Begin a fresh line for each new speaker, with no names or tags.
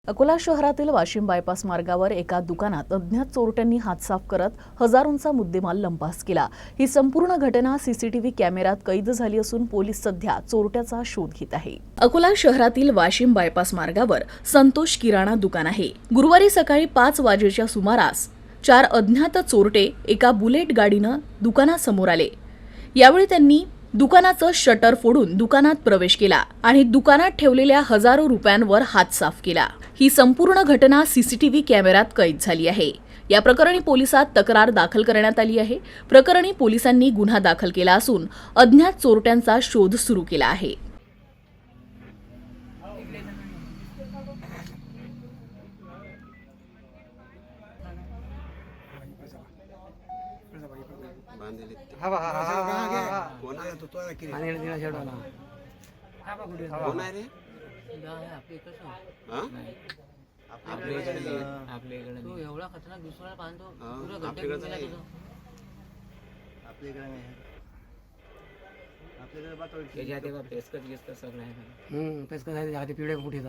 अकोला शहरातील वाशिम बायपास मार्गावर एका दुकानात अज्ञात चोरट्यांनी हात साफ करत हजारोंचा मुद्देमाल लंपास केला। ही संपूर्ण घटना सीसीटीव्ही कॅमेऱ्यात कैद झाली असून पोलीस सध्या चोरट्याचा शोध घेत आहे। अकोला शहरातील वाशिम बायपास मार्गावर संतोष किराणा दुकान आहे। गुरुवारी सकाळी 5 वाजेच्या सुमारास 4 अज्ञात चोरटे एका बुलेट गाडीनं दुकानासमोर आले। यावेळी त्यांनी दुकानाचं शटर फोडून दुकानात प्रवेश केला आणि दुकानात ठेवलेल्या हजारो रुपयांवर हात साफ केला। ही संपूर्ण घटना सीसीटीव्ही कॅमेऱ्यात कैद झाली आहे। या प्रकरणी पोलिसात तक्रार दाखल करण्यात आली आहे। प्रकरणी पोलिसांनी गुन्हा दाखल केला असून अज्ञात चोरट्यांचा शोध सुरू केला आहे।
तू एवढा खतरनाक दुसऱ्याला बांधतो पुरा गड्डा गेला तुझा आपल्याकडे बातोल त्याच्या तेव्हा पेस्कट सगळं आहे पेस्कट आहे पिवळे कुठे